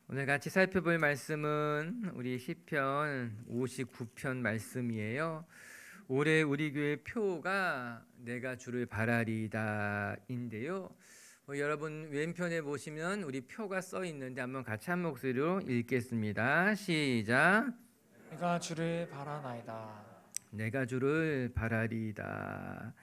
오늘 같이 살펴볼 말씀은 우리 시편 59편 말씀이에요. 올해 우리 교회 표가 내가 주를 바라리다인데요. 여러분 왼편에 보시면 우리 표가 써 있는데 한번 같이 한 목소리로 읽겠습니다. 시작. 내가 주를 바라나이다. 내가 주를 바라리이다.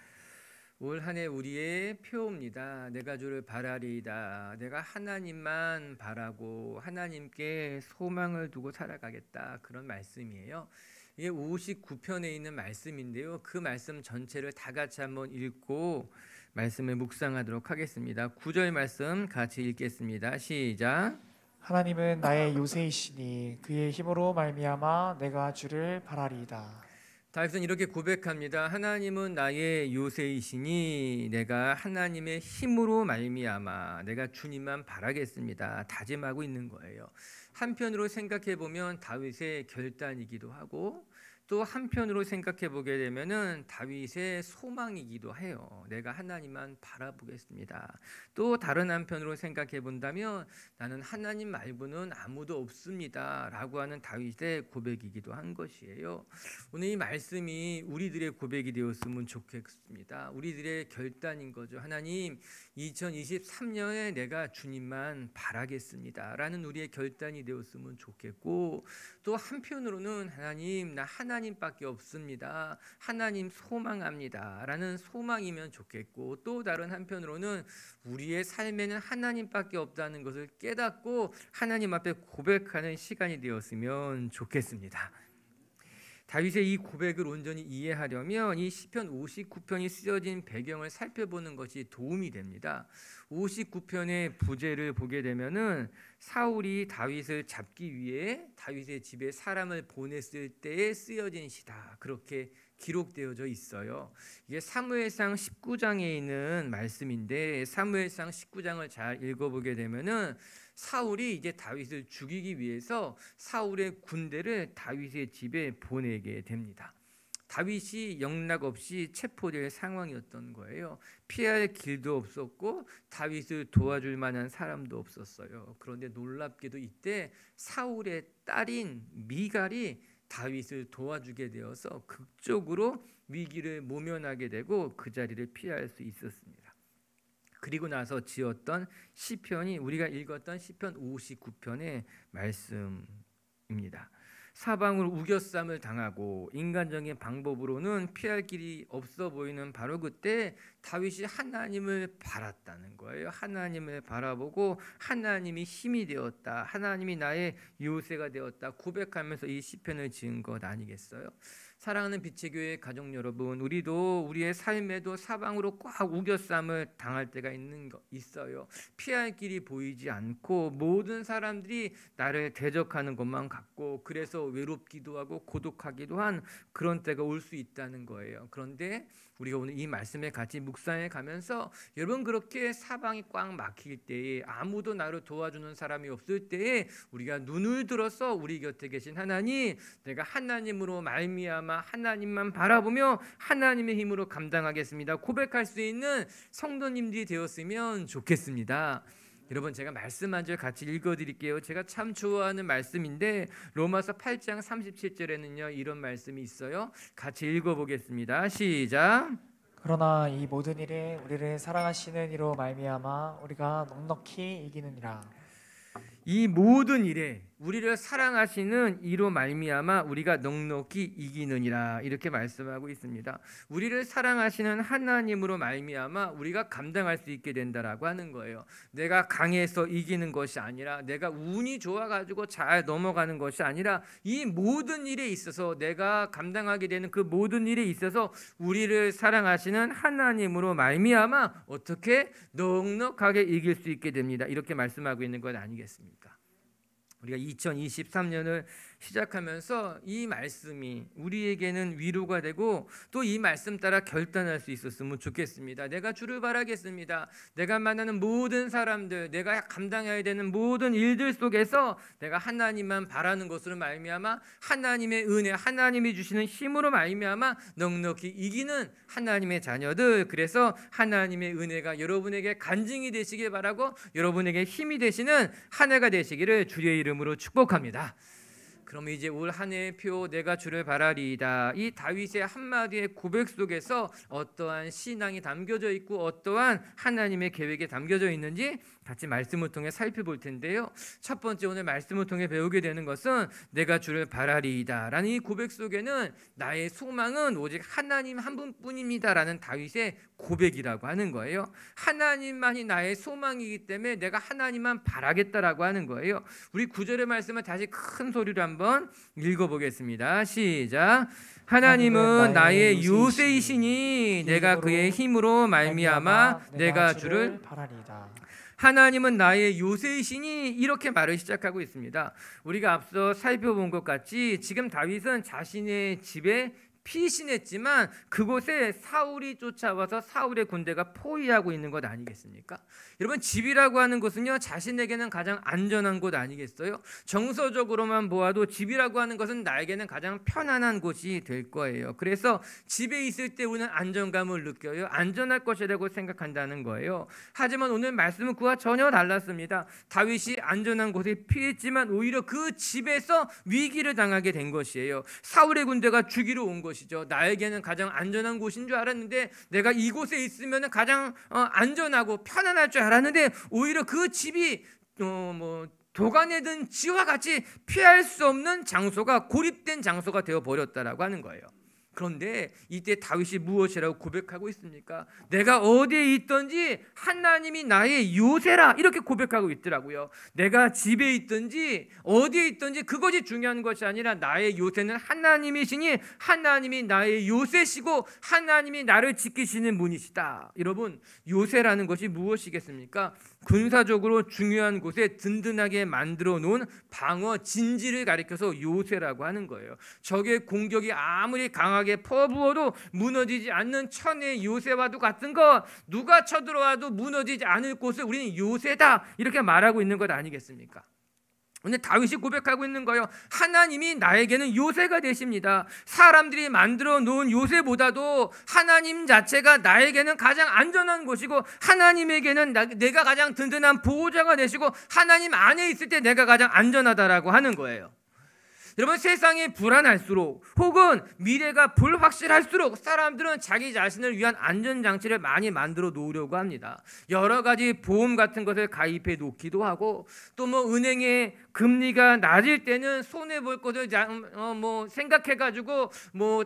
올 한 해 우리의 표입니다. 내가 주를 바라리이다. 내가 하나님만 바라고 하나님께 소망을 두고 살아가겠다. 그런 말씀이에요. 이게 59편에 있는 말씀인데요. 그 말씀 전체를 다 같이 한번 읽고 말씀을 묵상하도록 하겠습니다. 9절 말씀 같이 읽겠습니다. 시작. 하나님은 나의 요새이시니 그의 힘으로 말미암아 내가 주를 바라리이다. 다윗은 이렇게 고백합니다. 하나님은 나의 요새이시니 내가 하나님의 힘으로 말미암아 내가 주님만 바라겠습니다. 다짐하고 있는 거예요. 한편으로 생각해 보면 다윗의 결단이기도 하고 또 한편으로 생각해 보게 되면은 다윗의 소망이기도 해요. 내가 하나님만 바라보겠습니다. 또 다른 한편으로 생각해 본다면 나는 하나님 말고는 아무도 없습니다 라고 하는 다윗의 고백이기도 한 것이에요. 오늘 이 말씀이 우리들의 고백이 되었으면 좋겠습니다. 우리들의 결단인 거죠. 하나님, 2023년에 내가 주님만 바라겠습니다 라는 우리의 결단이 되었으면 좋겠고, 또 한편으로는 하나님, 나 하나님밖에 없습니다, 하나님 소망합니다 라는 소망이면 좋겠고, 또 다른 한편으로는 우리의 삶에는 하나님밖에 없다는 것을 깨닫고 하나님 앞에 고백하는 시간이 되었으면 좋겠습니다. 다윗의 이 고백을 온전히 이해하려면 이 시편 59편이 쓰여진 배경을 살펴보는 것이 도움이 됩니다. 59편의 부제를 보게 되면은 사울이 다윗을 잡기 위해 다윗의 집에 사람을 보냈을 때에 쓰여진 시다, 그렇게 기록되어져 있어요. 이게 사무엘상 19장에 있는 말씀인데, 사무엘상 19장을 잘 읽어보게 되면은 사울이 이제 다윗을 죽이기 위해서 사울의 군대를 다윗의 집에 보내게 됩니다. 다윗이 영락 없이 체포될 상황이었던 거예요. 피할 길도 없었고 다윗을 도와줄 만한 사람도 없었어요. 그런데 놀랍게도 이때 사울의 딸인 미갈이 다윗을 도와주게 되어서 극적으로 위기를 모면하게 되고 그 자리를 피할 수 있었습니다. 그리고 나서 지었던 시편이 우리가 읽었던 시편 59편의 말씀입니다. 사방으로 우겨쌈을 당하고 인간적인 방법으로는 피할 길이 없어 보이는 바로 그때 다윗이 하나님을 바랐다는 거예요. 하나님을 바라보고 하나님이 힘이 되었다, 하나님이 나의 요새가 되었다 고백하면서 이 시편을 지은 것 아니겠어요? 사랑하는 빛의 교회 가족 여러분, 우리도 우리의 삶에도 사방으로 꽉 우겨쌈을 당할 때가 있어요. 피할 길이 보이지 않고 모든 사람들이 나를 대적하는 것만 같고, 그래서 외롭기도 하고 고독하기도 한 그런 때가 올 수 있다는 거예요. 그런데 우리가 오늘 이 말씀에 같이 묵상해 가면서 여러분, 그렇게 사방이 꽉 막힐 때에, 아무도 나를 도와주는 사람이 없을 때에 우리가 눈을 들어서 우리 곁에 계신 하나님, 내가 하나님으로 말미암아 하나님만 바라보며 하나님의 힘으로 감당하겠습니다 고백할 수 있는 성도님들이 되었으면 좋겠습니다. 여러분, 제가 말씀 한 절 같이 읽어드릴게요. 제가 참 좋아하는 말씀인데 로마서 8장 37절에는요 이런 말씀이 있어요. 같이 읽어보겠습니다. 시작. 그러나 이 모든 일에 우리를 사랑하시는 이로 말미암아 우리가 넉넉히 이기느니라. 이 모든 일에 우리를 사랑하시는 이로 말미암아 우리가 넉넉히 이기느니라, 이렇게 말씀하고 있습니다. 우리를 사랑하시는 하나님으로 말미암아 우리가 감당할 수 있게 된다라고 하는 거예요. 내가 강해서 이기는 것이 아니라, 내가 운이 좋아가지고 잘 넘어가는 것이 아니라, 이 모든 일에 있어서 내가 감당하게 되는 그 모든 일에 있어서 우리를 사랑하시는 하나님으로 말미암아 어떻게 넉넉하게 이길 수 있게 됩니다. 이렇게 말씀하고 있는 것 아니겠습니까? 우리가 2023년을 시작하면서 이 말씀이 우리에게는 위로가 되고 또 이 말씀 따라 결단할 수 있었으면 좋겠습니다. 내가 주를 바라겠습니다. 내가 만나는 모든 사람들, 내가 감당해야 되는 모든 일들 속에서 내가 하나님만 바라는 것으로 말미암아 하나님의 은혜, 하나님이 주시는 힘으로 말미암아 넉넉히 이기는 하나님의 자녀들, 그래서 하나님의 은혜가 여러분에게 간증이 되시길 바라고 여러분에게 힘이 되시는 한 해가 되시기를 주의 이름으로 축복합니다. 그럼 이제 올 한 해의 표 내가 주를 바라리이다, 이 다윗의 한마디의 고백 속에서 어떠한 신앙이 담겨져 있고 어떠한 하나님의 계획이 담겨져 있는지 같이 말씀을 통해 살펴볼 텐데요. 첫 번째 오늘 말씀을 통해 배우게 되는 것은 내가 주를 바라리이다 라는 이 고백 속에는 나의 소망은 오직 하나님 한 분뿐입니다 라는 다윗의 고백이라고 하는 거예요. 하나님만이 나의 소망이기 때문에 내가 하나님만 바라겠다라고 하는 거예요. 우리 9절의 말씀을 다시 큰 소리로 한번 읽어보겠습니다. 시작. 하나님은 나의 요새이시니 내가 그의 힘으로 말미암아 내가 주를 바라리이다. 하나님은 나의 요새이시니 이렇게 말을 시작하고 있습니다. 우리가 앞서 살펴본 것 같이 지금 다윗은 자신의 집에 피신했지만 그곳에 사울이 쫓아와서 사울의 군대가 포위하고 있는 것 아니겠습니까? 여러분, 집이라고 하는 것은요, 자신에게는 가장 안전한 곳 아니겠어요? 정서적으로만 보아도 집이라고 하는 것은 나에게는 가장 편안한 곳이 될 거예요. 그래서 집에 있을 때 우리는 안정감을 느껴요. 안전할 것이라고 생각한다는 거예요. 하지만 오늘 말씀은 그와 전혀 달랐습니다. 다윗이 안전한 곳에 피했지만 오히려 그 집에서 위기를 당하게 된 것이에요. 사울의 군대가 죽이러 온 것이죠. 나에게는 가장 안전한 곳인 줄 알았는데, 내가 이곳에 있으면 가장 안전하고 편안할 줄 알았는데 오히려 그 집이 도간에 든 쥐와 같이 피할 수 없는 장소가, 고립된 장소가 되어 버렸다라고 하는 거예요. 그런데 이때 다윗이 무엇이라고 고백하고 있습니까? 내가 어디에 있든지 하나님이 나의 요새라, 이렇게 고백하고 있더라고요. 내가 집에 있든지 어디에 있든지 그것이 중요한 것이 아니라 나의 요새는 하나님이시니 하나님이 나의 요새시고 하나님이 나를 지키시는 분이시다. 여러분, 요새라는 것이 무엇이겠습니까? 군사적으로 중요한 곳에 든든하게 만들어 놓은 방어 진지를 가리켜서 요새라고 하는 거예요. 적의 공격이 아무리 강하게 퍼부어도 무너지지 않는 천의 요새와도 같은 것, 누가 쳐들어와도 무너지지 않을 곳을 우리는 요새다, 이렇게 말하고 있는 것 아니겠습니까? 근데 다윗이 고백하고 있는 거예요. 하나님이 나에게는 요새가 되십니다. 사람들이 만들어 놓은 요새보다도 하나님 자체가 나에게는 가장 안전한 곳이고, 하나님에게는 내가 가장 든든한 보호자가 되시고, 하나님 안에 있을 때 내가 가장 안전하다라고 하는 거예요. 여러분, 세상이 불안할수록 혹은 미래가 불확실할수록 사람들은 자기 자신을 위한 안전장치를 많이 만들어 놓으려고 합니다. 여러 가지 보험 같은 것을 가입해 놓기도 하고, 또 은행에 금리가 낮을 때는 손해볼 것을 생각해가지고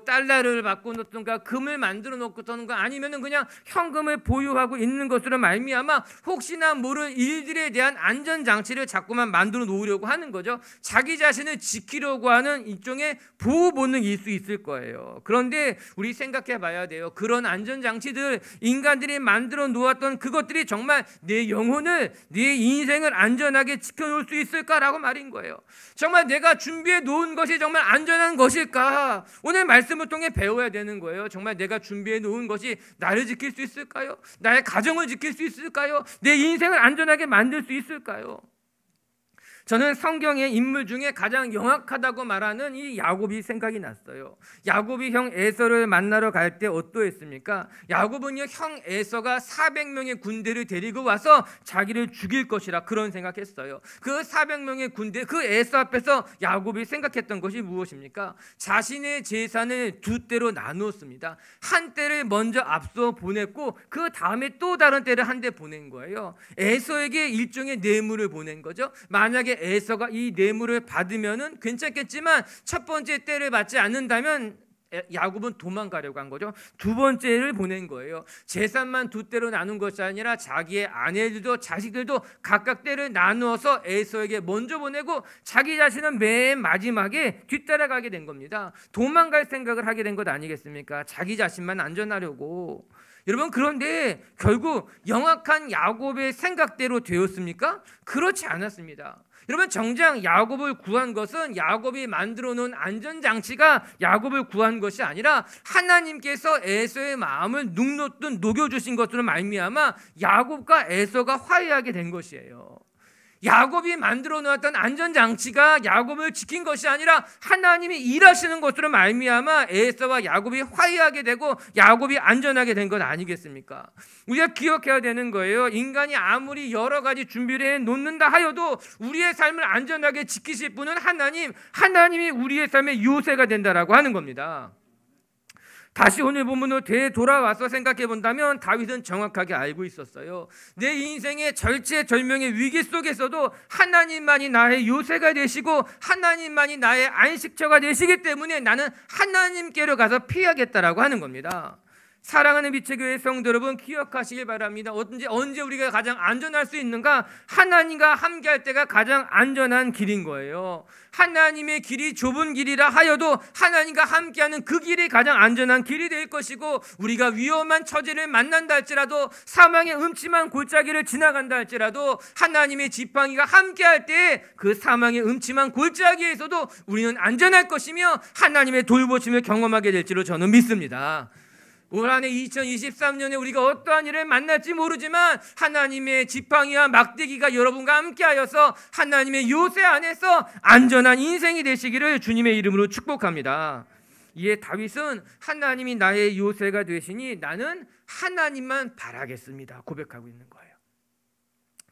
달러를 바꿔놓던가 금을 만들어 놓던가 아니면은 그냥 현금을 보유하고 있는 것으로 말미암아 혹시나 모를 일들에 대한 안전장치를 자꾸만 만들어 놓으려고 하는 거죠. 자기 자신을 지키려고 하는 일종의 보호 본능일 수 있을 거예요. 그런데 우리 생각해 봐야 돼요. 그런 안전장치들, 인간들이 만들어 놓았던 그것들이 정말 내 영혼을, 내 인생을 안전하게 지켜놓을 수 있을까라고 말인 거예요. 정말 내가 준비해 놓은 것이 정말 안전한 것일까? 오늘 말씀을 통해 배워야 되는 거예요. 정말 내가 준비해 놓은 것이 나를 지킬 수 있을까요? 나의 가정을 지킬 수 있을까요? 내 인생을 안전하게 만들 수 있을까요? 저는 성경의 인물 중에 가장 영악하다고 말하는 이 야곱이 생각이 났어요. 야곱이 형 에서를 만나러 갈 때 어떠했습니까? 야곱은요, 형 에서가 400명의 군대를 데리고 와서 자기를 죽일 것이라 그런 생각했어요. 그 400명의 군대, 그 에서 앞에서 야곱이 생각했던 것이 무엇입니까? 자신의 재산을 두 떼로 나누었습니다. 한 떼를 먼저 앞서 보냈고 그 다음에 또 다른 떼를 한 대 보낸 거예요. 에서에게 일종의 뇌물을 보낸 거죠. 만약에 에서가 이 뇌물을 받으면은 괜찮겠지만 첫 번째 때를 받지 않는다면 야곱은 도망가려고 한 거죠. 두 번째를 보낸 거예요. 재산만 두 때로 나눈 것이 아니라 자기의 아내들도 자식들도 각각 때를 나누어서 에서에게 먼저 보내고 자기 자신은 맨 마지막에 뒤따라가게 된 겁니다. 도망갈 생각을 하게 된 것 아니겠습니까? 자기 자신만 안전하려고. 여러분, 그런데 결국 영악한 야곱의 생각대로 되었습니까? 그렇지 않았습니다. 여러분, 정작 야곱을 구한 것은 야곱이 만들어 놓은 안전장치가 야곱을 구한 것이 아니라 하나님께서 에서의 마음을 녹여주신 것으로 말미암아 야곱과 에서가 화해하게 된 것이에요. 야곱이 만들어 놓았던 안전장치가 야곱을 지킨 것이 아니라 하나님이 일하시는 것으로 말미암아 에서와 야곱이 화해하게 되고 야곱이 안전하게 된 것 아니겠습니까? 우리가 기억해야 되는 거예요. 인간이 아무리 여러 가지 준비를 해놓는다 하여도 우리의 삶을 안전하게 지키실 분은 하나님이 우리의 삶의 요새가 된다라고 하는 겁니다. 다시 오늘 본문으로 되돌아와서 생각해 본다면 다윗은 정확하게 알고 있었어요. 내 인생의 절체절명의 위기 속에서도 하나님만이 나의 요새가 되시고 하나님만이 나의 안식처가 되시기 때문에 나는 하나님께로 가서 피하겠다라고 하는 겁니다. 사랑하는 빛의교회 성도 여러분, 기억하시길 바랍니다. 언제 우리가 가장 안전할 수 있는가? 하나님과 함께할 때가 가장 안전한 길인 거예요. 하나님의 길이 좁은 길이라 하여도 하나님과 함께하는 그 길이 가장 안전한 길이 될 것이고, 우리가 위험한 처지를 만난다 할지라도, 사망의 음침한 골짜기를 지나간다 할지라도 하나님의 지팡이가 함께할 때 그 사망의 음침한 골짜기에서도 우리는 안전할 것이며 하나님의 돌보심을 경험하게 될지로 저는 믿습니다. 올 한해 2023년에 우리가 어떠한 일을 만날지 모르지만 하나님의 지팡이와 막대기가 여러분과 함께하여서 하나님의 요새 안에서 안전한 인생이 되시기를 주님의 이름으로 축복합니다. 이에 다윗은 하나님이 나의 요새가 되시니 나는 하나님만 바라겠습니다 고백하고 있는 거예요.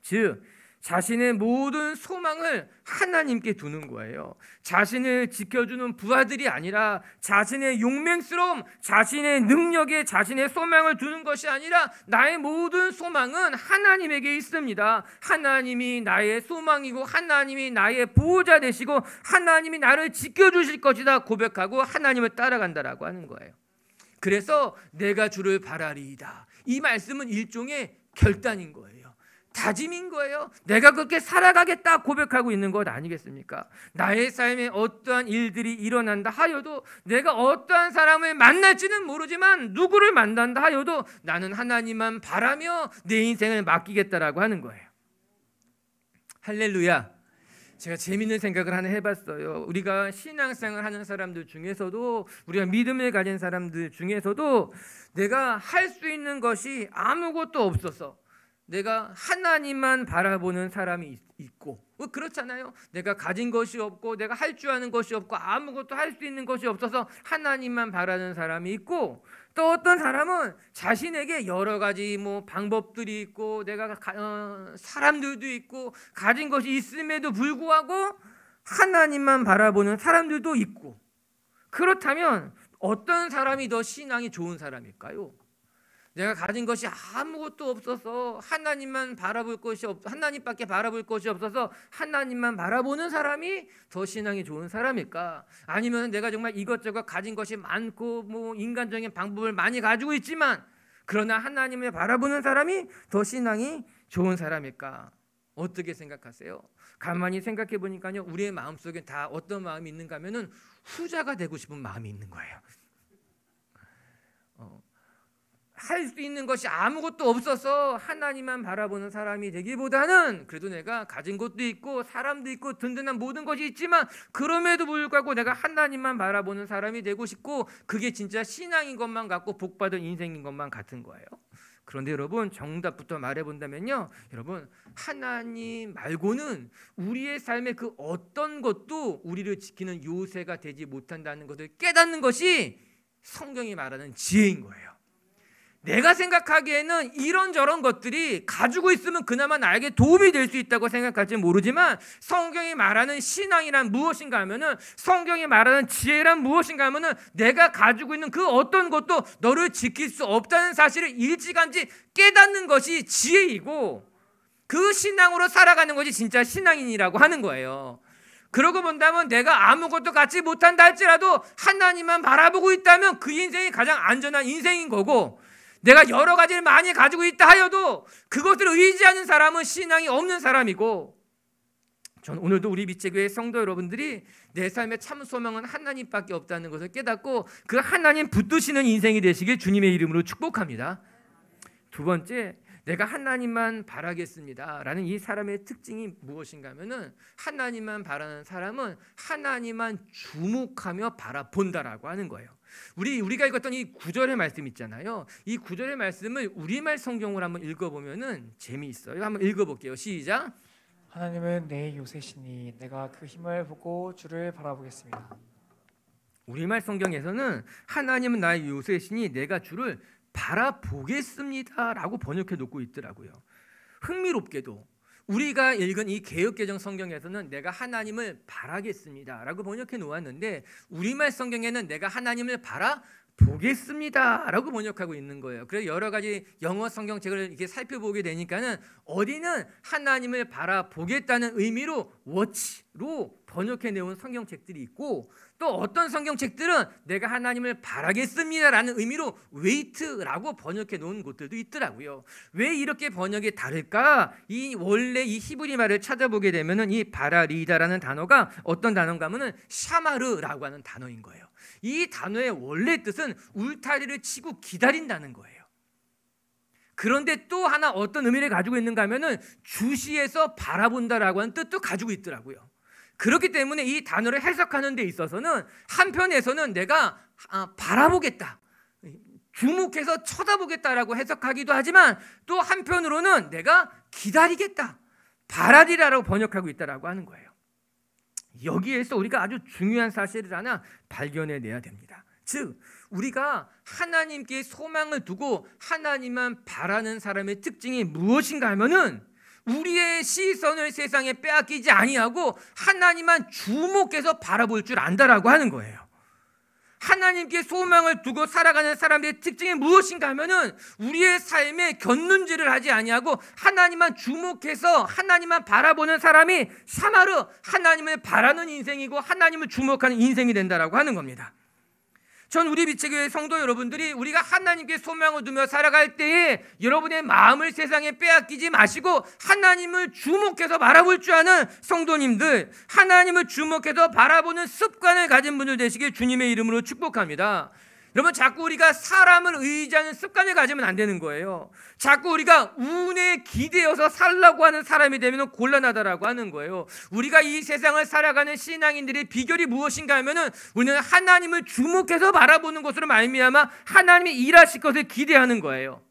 즉 자신의 모든 소망을 하나님께 두는 거예요. 자신을 지켜주는 부하들이 아니라 자신의 용맹스러움, 자신의 능력에 자신의 소망을 두는 것이 아니라 나의 모든 소망은 하나님에게 있습니다. 하나님이 나의 소망이고 하나님이 나의 보호자 되시고 하나님이 나를 지켜주실 것이다 고백하고 하나님을 따라간다라고 하는 거예요. 그래서 내가 주를 바라리이다. 이 말씀은 일종의 결단인 거예요. 다짐인 거예요. 내가 그렇게 살아가겠다 고백하고 있는 것 아니겠습니까? 나의 삶에 어떠한 일들이 일어난다 하여도, 내가 어떠한 사람을 만날지는 모르지만 누구를 만난다 하여도 나는 하나님만 바라며 내 인생을 맡기겠다라고 하는 거예요. 할렐루야. 제가 재밌는 생각을 하나 해봤어요. 우리가 신앙생활 하는 사람들 중에서도, 우리가 믿음을 가진 사람들 중에서도 내가 할 수 있는 것이 아무것도 없어서 내가 하나님만 바라보는 사람이 있고, 그렇잖아요. 내가 가진 것이 없고 내가 할 줄 아는 것이 없고 아무것도 할 수 있는 것이 없어서 하나님만 바라는 사람이 있고, 또 어떤 사람은 자신에게 여러 가지 방법들이 있고 내가 사람들도 있고 가진 것이 있음에도 불구하고 하나님만 바라보는 사람들도 있고, 그렇다면 어떤 사람이 더 신앙이 좋은 사람일까요? 내가 가진 것이 아무것도 없어서 하나님만 바라볼 것이 하나님밖에 바라볼 것이 없어서 하나님만 바라보는 사람이 더 신앙이 좋은 사람일까? 아니면 내가 정말 이것저것 가진 것이 많고 인간적인 방법을 많이 가지고 있지만 그러나 하나님을 바라보는 사람이 더 신앙이 좋은 사람일까? 어떻게 생각하세요? 가만히 생각해 보니까요, 우리의 마음속에 다 어떤 마음이 있는가 하면은 후자가 되고 싶은 마음이 있는 거예요. 할 수 있는 것이 아무것도 없어서 하나님만 바라보는 사람이 되기보다는 그래도 내가 가진 것도 있고 사람도 있고 든든한 모든 것이 있지만 그럼에도 불구하고 내가 하나님만 바라보는 사람이 되고 싶고, 그게 진짜 신앙인 것만 같고 복받은 인생인 것만 같은 거예요. 그런데 여러분, 정답부터 말해본다면요, 여러분, 하나님 말고는 우리의 삶의 그 어떤 것도 우리를 지키는 요새가 되지 못한다는 것을 깨닫는 것이 성경이 말하는 지혜인 거예요. 내가 생각하기에는 이런저런 것들이 가지고 있으면 그나마 나에게 도움이 될 수 있다고 생각할지 모르지만, 성경이 말하는 신앙이란 무엇인가 하면은, 성경이 말하는 지혜란 무엇인가 하면은, 내가 가지고 있는 그 어떤 것도 너를 지킬 수 없다는 사실을 일찌감치 깨닫는 것이 지혜이고, 그 신앙으로 살아가는 것이 진짜 신앙인이라고 하는 거예요. 그러고 본다면 내가 아무것도 갖지 못한다 할지라도 하나님만 바라보고 있다면 그 인생이 가장 안전한 인생인 거고, 내가 여러 가지를 많이 가지고 있다 하여도 그것을 의지하는 사람은 신앙이 없는 사람이고, 저는 오늘도 우리 빛의교회 성도 여러분들이 내 삶의 참 소망은 하나님밖에 없다는 것을 깨닫고 그 하나님 붙드시는 인생이 되시길 주님의 이름으로 축복합니다. 두 번째, 내가 하나님만 바라겠습니다 라는 이 사람의 특징이 무엇인가 하면은, 하나님만 바라는 사람은 하나님만 주목하며 바라본다라고 하는 거예요. 우리가 읽었던 이 9절의 말씀 있잖아요. 이 9절의 말씀을 우리말 성경으로 한번 읽어보면은 재미있어요. 한번 읽어볼게요. 시작. 하나님은 내 요새시니 내가 그 힘을 보고 주를 바라보겠습니다. 우리말 성경에서는 하나님은 나의 요새시니 내가 주를 바라보겠습니다 라고 번역해 놓고 있더라고요. 흥미롭게도 우리가 읽은 이 개역개정 성경에서는 내가 하나님을 바라겠습니다 라고 번역해 놓았는데, 우리말 성경에는 내가 하나님을 바라보겠습니다 라고 번역하고 있는 거예요. 그래서 여러 가지 영어 성경책을 이렇게 살펴보게 되니까는 어디는 하나님을 바라보겠다는 의미로 watch로 번역해 내온 성경책들이 있고, 또 어떤 성경책들은 내가 하나님을 바라겠습니다라는 의미로 wait라고 번역해 놓은 곳들도 있더라고요. 왜 이렇게 번역이 다를까? 원래 이 히브리 말을 찾아보게 되면은 이 바라리다라는 단어가 어떤 단어인가 하면은 샤마르라고 하는 단어인 거예요. 이 단어의 원래 뜻은 울타리를 치고 기다린다는 거예요. 그런데 또 하나 어떤 의미를 가지고 있는가 하면은 주시해서 바라본다라고 하는 뜻도 가지고 있더라고요. 그렇기 때문에 이 단어를 해석하는 데 있어서는 한편에서는 내가 바라보겠다, 주목해서 쳐다보겠다라고 해석하기도 하지만, 또 한편으로는 내가 기다리겠다, 바라리라라고 번역하고 있다라고 하는 거예요. 여기에서 우리가 아주 중요한 사실을 하나 발견해내야 됩니다. 즉, 우리가 하나님께 소망을 두고 하나님만 바라는 사람의 특징이 무엇인가 하면은, 우리의 시선을 세상에 빼앗기지 아니하고 하나님만 주목해서 바라볼 줄 안다라고 하는 거예요. 하나님께 소망을 두고 살아가는 사람들의 특징이 무엇인가 하면은, 우리의 삶에 곁눈질을 하지 아니하고 하나님만 주목해서 하나님만 바라보는 사람이 샤마르, 하나님을 바라는 인생이고 하나님을 주목하는 인생이 된다라고 하는 겁니다. 전 우리 비치교회 성도 여러분들이 우리가 하나님께 소망을 두며 살아갈 때에 여러분의 마음을 세상에 빼앗기지 마시고 하나님을 주목해서 바라볼 줄 아는 성도님들, 하나님을 주목해서 바라보는 습관을 가진 분들 되시길 주님의 이름으로 축복합니다. 여러분, 자꾸 우리가 사람을 의지하는 습관을 가지면 안 되는 거예요. 자꾸 우리가 운에 기대어서 살라고 하는 사람이 되면 곤란하다라고 하는 거예요. 우리가 이 세상을 살아가는 신앙인들의 비결이 무엇인가 하면은, 우리는 하나님을 주목해서 바라보는 것으로 말미암아 하나님이 일하실 것을 기대하는 거예요.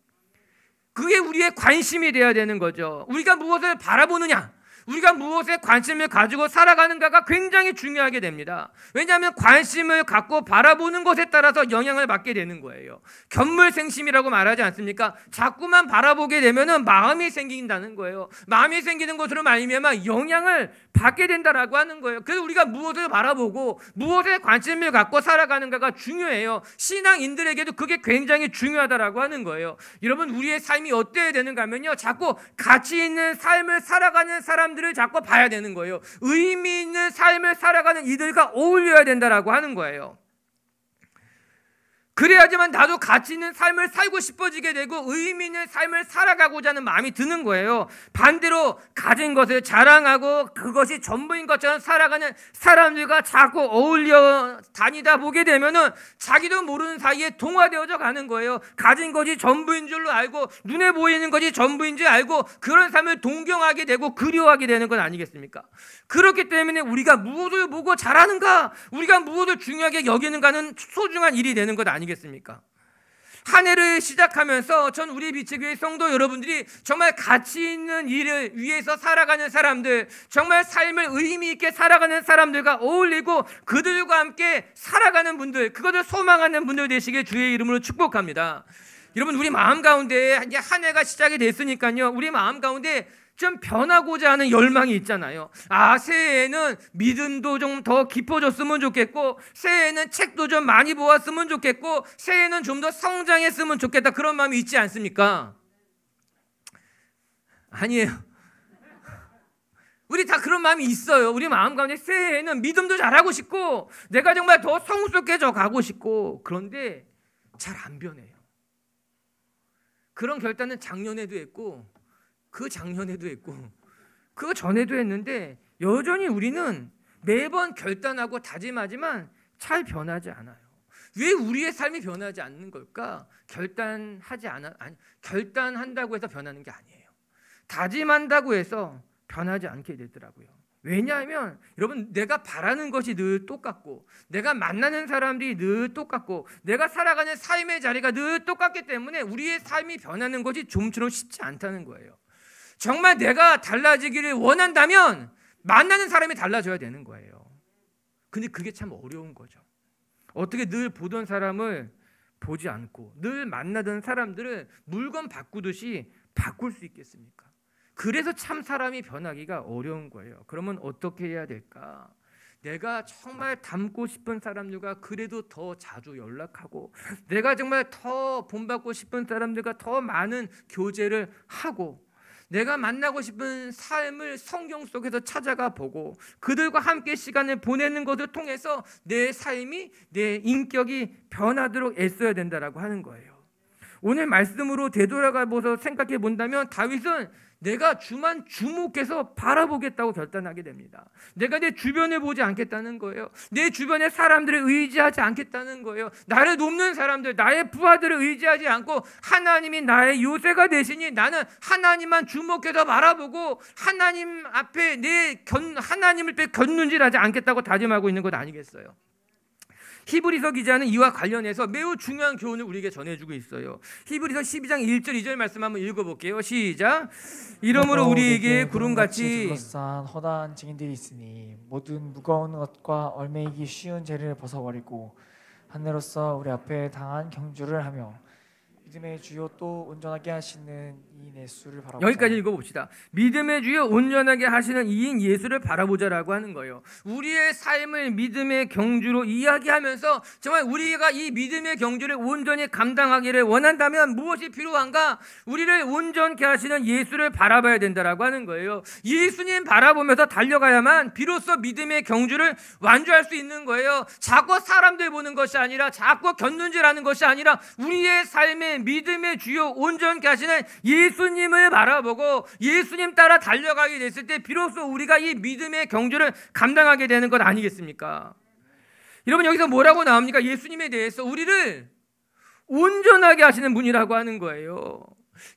그게 우리의 관심이 돼야 되는 거죠. 우리가 무엇을 바라보느냐, 우리가 무엇에 관심을 가지고 살아가는가가 굉장히 중요하게 됩니다. 왜냐하면 관심을 갖고 바라보는 것에 따라서 영향을 받게 되는 거예요. 견물생심이라고 말하지 않습니까? 자꾸만 바라보게 되면은 마음이 생긴다는 거예요. 마음이 생기는 것으로 말미암아 영향을 받게 된다라고 하는 거예요. 그래서 우리가 무엇을 바라보고 무엇에 관심을 갖고 살아가는가가 중요해요. 신앙인들에게도 그게 굉장히 중요하다라고 하는 거예요. 여러분, 우리의 삶이 어때야 되는가 하면요, 자꾸 가치 있는 삶을 살아가는 사람들을 자꾸 봐야 되는 거예요. 의미 있는 삶을 살아가는 이들과 어울려야 된다라고 하는 거예요. 그래야지만 나도 가치 있는 삶을 살고 싶어지게 되고 의미 있는 삶을 살아가고자 하는 마음이 드는 거예요. 반대로 가진 것을 자랑하고 그것이 전부인 것처럼 살아가는 사람들과 자꾸 어울려 다니다 보게 되면은 자기도 모르는 사이에 동화되어져 가는 거예요. 가진 것이 전부인 줄로 알고 눈에 보이는 것이 전부인 줄 알고 그런 삶을 동경하게 되고 그리워하게 되는 건 아니겠습니까? 그렇기 때문에 우리가 무엇을 보고 잘하는가, 우리가 무엇을 중요하게 여기는가는 소중한 일이 되는 것 아니겠습니까? 한 해를 시작하면서 전 우리 비치교회 성도 여러분들이 정말 가치 있는 일을 위해서 살아가는 사람들, 정말 삶을 의미 있게 살아가는 사람들과 어울리고 그들과 함께 살아가는 분들, 그것을 소망하는 분들 되시길 주의 이름으로 축복합니다. 여러분, 우리 마음 가운데 이제 한 해가 시작이 됐으니까요, 우리 마음 가운데 좀 변하고자 하는 열망이 있잖아요. 새해에는 믿음도 좀 더 깊어졌으면 좋겠고, 새해에는 책도 좀 많이 보았으면 좋겠고, 새해에는 좀 더 성장했으면 좋겠다, 그런 마음이 있지 않습니까? 아니에요. 우리 다 그런 마음이 있어요. 우리 마음 가운데 새해에는 믿음도 잘하고 싶고 내가 정말 더 성숙해져 가고 싶고, 그런데 잘 안 변해요. 그런 결단은 작년에도 했고 그 작년에도 했고 그 전에도 했는데 여전히 우리는 매번 결단하고 다짐하지만 잘 변하지 않아요. 왜 우리의 삶이 변하지 않는 걸까? 결단한다고 해서 변하는 게 아니에요. 다짐한다고 해서 변하지 않게 되더라고요. 왜냐하면 여러분, 내가 바라는 것이 늘 똑같고, 내가 만나는 사람들이 늘 똑같고, 내가 살아가는 삶의 자리가 늘 똑같기 때문에 우리의 삶이 변하는 것이 좀처럼 쉽지 않다는 거예요. 정말 내가 달라지기를 원한다면 만나는 사람이 달라져야 되는 거예요. 근데 그게 참 어려운 거죠. 어떻게 늘 보던 사람을 보지 않고 늘 만나던 사람들을 물건 바꾸듯이 바꿀 수 있겠습니까? 그래서 참 사람이 변하기가 어려운 거예요. 그러면 어떻게 해야 될까? 내가 정말 닮고 싶은 사람들과 그래도 더 자주 연락하고, 내가 정말 더 본받고 싶은 사람들과 더 많은 교제를 하고, 내가 만나고 싶은 삶을 성경 속에서 찾아가 보고 그들과 함께 시간을 보내는 것을 통해서 내 삶이, 내 인격이 변하도록 애써야 된다라고 하는 거예요. 오늘 말씀으로 되돌아가 보서 생각해 본다면 다윗은 내가 주만 주목해서 바라보겠다고 결단하게 됩니다. 내가 내 주변을 보지 않겠다는 거예요. 내 주변의 사람들을 의지하지 않겠다는 거예요. 나를 돕는 사람들, 나의 부하들을 의지하지 않고 하나님이 나의 요새가 되시니 나는 하나님만 주목해서 바라보고 하나님 앞에 하나님을 견눈질하지 않겠다고 다짐하고 있는 것 아니겠어요? 히브리서 기자는 이와 관련해서 매우 중요한 교훈을 우리에게 전해주고 있어요. 히브리서 12장 1절 2절 말씀 한번 읽어볼게요. 시작. 이러므로 우리에게 구름같이 둘러싼 허다한 증인들이 있으니 모든 무거운 것과 얽매이기 쉬운 죄를 벗어버리고 하늘로서 우리 앞에 당한 경주를 하며 믿음의 주요 또 온전하게 하시는 이인 예수를 바라보자. 여기까지 읽어봅시다. 믿음의 주요 온전하게 하시는 이인 예수를 바라보자라고 하는 거예요. 우리의 삶을 믿음의 경주로 이야기하면서 정말 우리가 이 믿음의 경주를 온전히 감당하기를 원한다면 무엇이 필요한가? 우리를 온전케 하시는 예수를 바라봐야 된다라고 하는 거예요. 예수님 바라보면서 달려가야만 비로소 믿음의 경주를 완주할 수 있는 거예요. 자꾸 사람들 보는 것이 아니라, 자꾸 견눈질하는 것이 아니라 우리의 삶에 믿음의 주요 온전케 하시는 예수님을 바라보고 예수님 따라 달려가게 됐을 때 비로소 우리가 이 믿음의 경주를 감당하게 되는 것 아니겠습니까? 여러분, 여기서 뭐라고 나옵니까? 예수님에 대해서 우리를 온전하게 하시는 분이라고 하는 거예요.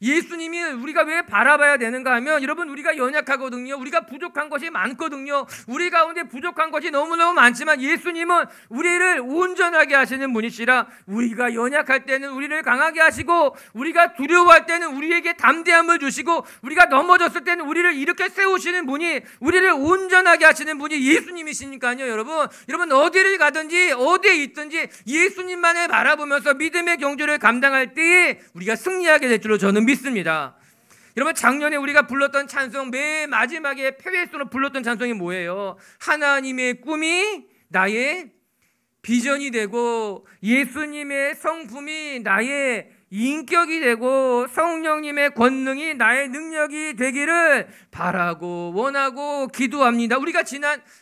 예수님이 우리가 왜 바라봐야 되는가 하면, 여러분, 우리가 연약하거든요. 우리가 부족한 것이 많거든요. 우리 가운데 부족한 것이 너무너무 많지만 예수님은 우리를 온전하게 하시는 분이시라, 우리가 연약할 때는 우리를 강하게 하시고, 우리가 두려워할 때는 우리에게 담대함을 주시고, 우리가 넘어졌을 때는 우리를 이렇게 세우시는 분이, 우리를 온전하게 하시는 분이 예수님이시니까요. 여러분 어디를 가든지 어디에 있든지 예수님만을 바라보면서 믿음의 경주를 감당할 때에 우리가 승리하게 될 줄로 저는 믿습니다. 여러분, 작년에 우리가 불렀던 찬송, 맨 마지막에 페웨스로 불렀던 찬송이 뭐예요? 하나님의 꿈이 나의 비전이 되고 예수님의 성품이 나의 인격이 되고 성령님의 권능이 나의 능력이 되기를 바라고 원하고 기도합니다. 우리가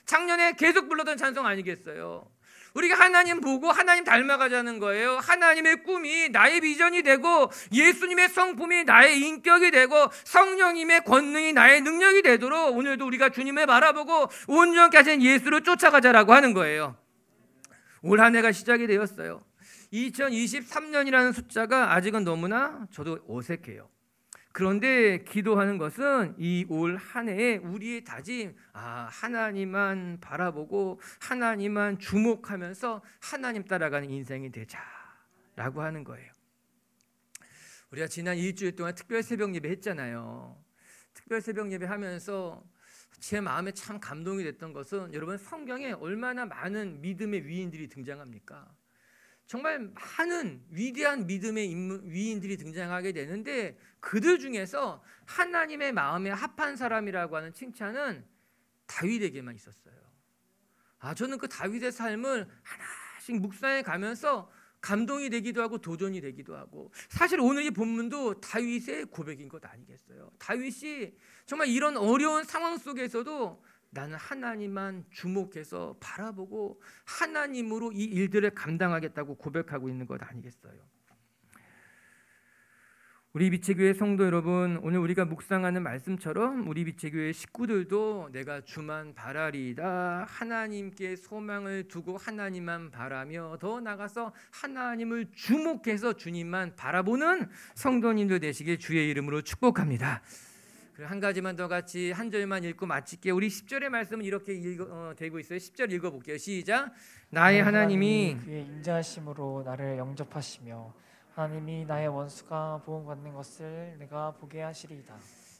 작년에 계속 불렀던 찬송 아니겠어요? 우리가 하나님 보고 하나님 닮아가자는 거예요. 하나님의 꿈이 나의 비전이 되고 예수님의 성품이 나의 인격이 되고 성령님의 권능이 나의 능력이 되도록 오늘도 우리가 주님을 바라보고 온전케 하신 예수를 쫓아가자라고 하는 거예요. 올 한 해가 시작이 되었어요. 2023년이라는 숫자가 아직은 너무나 저도 어색해요. 그런데 기도하는 것은 이 올 한 해에 우리의 다짐, 하나님만 바라보고 하나님만 주목하면서 하나님 따라가는 인생이 되자라고 하는 거예요. 우리가 지난 일주일 동안 특별 새벽 예배 했잖아요. 특별 새벽 예배 하면서 제 마음에 참 감동이 됐던 것은, 여러분, 성경에 얼마나 많은 믿음의 위인들이 등장합니까? 정말 많은 위대한 믿음의 위인들이 등장하게 되는데 그들 중에서 하나님의 마음에 합한 사람이라고 하는 칭찬은 다윗에게만 있었어요. 저는 그 다윗의 삶을 하나씩 묵상해 가면서 감동이 되기도 하고 도전이 되기도 하고, 사실 오늘 이 본문도 다윗의 고백인 것 아니겠어요? 다윗이 정말 이런 어려운 상황 속에서도 나는 하나님만 주목해서 바라보고 하나님으로 이 일들을 감당하겠다고 고백하고 있는 것 아니겠어요? 우리 빛의교회 성도 여러분, 오늘 우리가 묵상하는 말씀처럼 우리 빛의교회 식구들도 내가 주만 바라리이다, 하나님께 소망을 두고 하나님만 바라며 더 나아가서 하나님을 주목해서 주님만 바라보는 성도님들 되시길 주의 이름으로 축복합니다. 그리고 한 가지만 더 같이 한 절만 읽고 마칠게요. 우리 10절의 말씀은 이렇게 되고 있어요. 10절 읽어볼게요. 시작. 나의 하나님이 그의 인자하심으로 나를 영접하시며 하나님이 나의 원수가 보응받는 것을 내가 보게 하시리이다.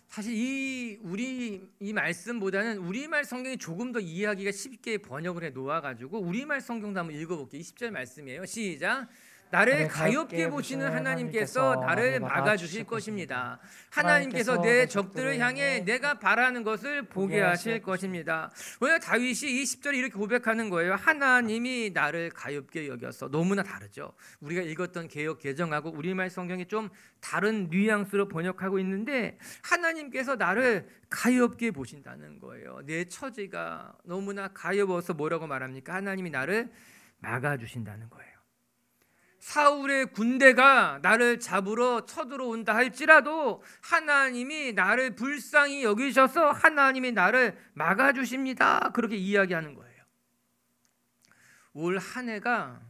사실 이 말씀보다는 우리말 성경이 조금 더 이해하기가 쉽게 번역을 해 놓아가지고 우리말 성경도 한번 읽어볼게요. 20절 말씀이에요. 시작. 나를 가엾게 보시는 하나님께서 나를 막아주실 것입니다. 하나님께서 내 적들을 향해 내가 바라는 것을 보게 하실 것입니다. 왜 다윗이 이 10절에 이렇게 고백하는 거예요? 하나님이 나를 가엾게 여겨서. 너무나 다르죠. 우리가 읽었던 개역 개정하고 우리말 성경이 좀 다른 뉘앙스로 번역하고 있는데 하나님께서 나를 가엾게 보신다는 거예요. 내 처지가 너무나 가엾어서 뭐라고 말합니까? 하나님이 나를 막아주신다는 거예요. 사울의 군대가 나를 잡으러 쳐들어온다 할지라도 하나님이 나를 불쌍히 여기셔서 하나님이 나를 막아주십니다. 그렇게 이야기하는 거예요. 올 한 해가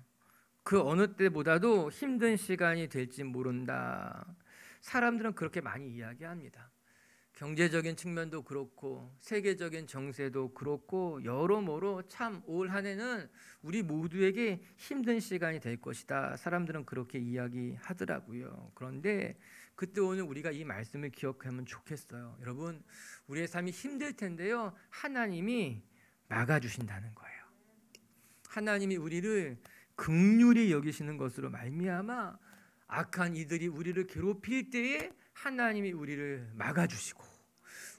그 어느 때보다도 힘든 시간이 될지 모른다. 사람들은 그렇게 많이 이야기합니다. 경제적인 측면도 그렇고 세계적인 정세도 그렇고 여러모로 참 올 한 해는 우리 모두에게 힘든 시간이 될 것이다. 사람들은 그렇게 이야기하더라고요. 그런데 그때 오늘 우리가 이 말씀을 기억하면 좋겠어요. 여러분, 우리의 삶이 힘들 텐데요, 하나님이 막아주신다는 거예요. 하나님이 우리를 긍휼히 여기시는 것으로 말미암아 악한 이들이 우리를 괴롭힐 때에 하나님이 우리를 막아주시고,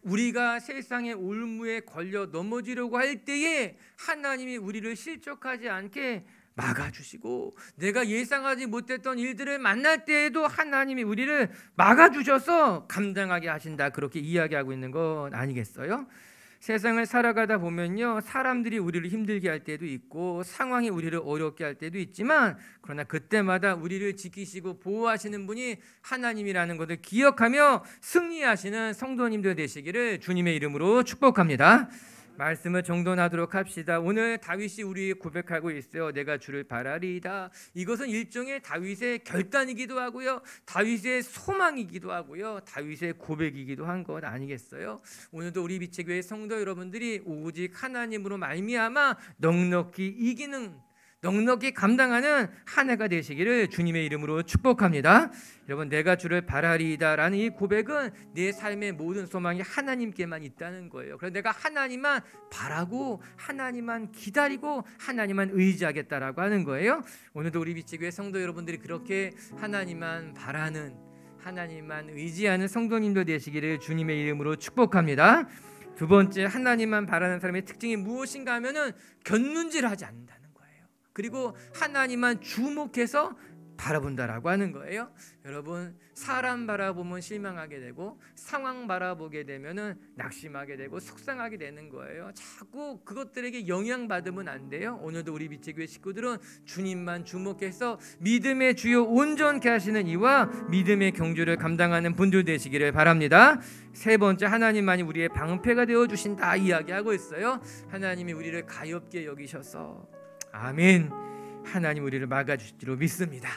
우리가 세상의 올무에 걸려 넘어지려고 할 때에 하나님이 우리를 실족하지 않게 막아주시고, 내가 예상하지 못했던 일들을 만날 때에도 하나님이 우리를 막아주셔서 감당하게 하신다. 그렇게 이야기하고 있는 건 아니겠어요? 세상을 살아가다 보면요, 사람들이 우리를 힘들게 할 때도 있고 상황이 우리를 어렵게 할 때도 있지만, 그러나 그때마다 우리를 지키시고 보호하시는 분이 하나님이라는 것을 기억하며 승리하시는 성도님들 되시기를 주님의 이름으로 축복합니다. 말씀을 정돈하도록 합시다. 오늘 다윗이 우리에게 고백하고 있어요. 내가 주를 바라리이다. 이것은 일종의 다윗의 결단이기도 하고요, 다윗의 소망이기도 하고요, 다윗의 고백이기도 한 것 아니겠어요? 오늘도 우리 빛의교회 성도 여러분들이 오직 하나님으로 말미암아 넉넉히 감당하는 한 해가 되시기를 주님의 이름으로 축복합니다. 여러분, 내가 주를 바라리이다라는 이 고백은 내 삶의 모든 소망이 하나님께만 있다는 거예요. 그래서 내가 하나님만 바라고 하나님만 기다리고 하나님만 의지하겠다라고 하는 거예요. 오늘도 우리 빛의교회 성도 여러분들이 그렇게 하나님만 바라는, 하나님만 의지하는 성도님들 되시기를 주님의 이름으로 축복합니다. 두 번째, 하나님만 바라는 사람의 특징이 무엇인가 하면은 곁눈질하지 않는다는, 그리고 하나님만 주목해서 바라본다라고 하는 거예요. 여러분, 사람 바라보면 실망하게 되고 상황 바라보게 되면은 낙심하게 되고 속상하게 되는 거예요. 자꾸 그것들에게 영향받으면 안 돼요. 오늘도 우리 빛의교회 식구들은 주님만 주목해서 믿음의 주요 온전케 하시는 이와 믿음의 경주를 감당하는 분들 되시기를 바랍니다. 세 번째, 하나님만이 우리의 방패가 되어주신다 이야기하고 있어요. 하나님이 우리를 가엾게 여기셔서, 아멘, 하나님 우리를 막아주실 줄로 믿습니다.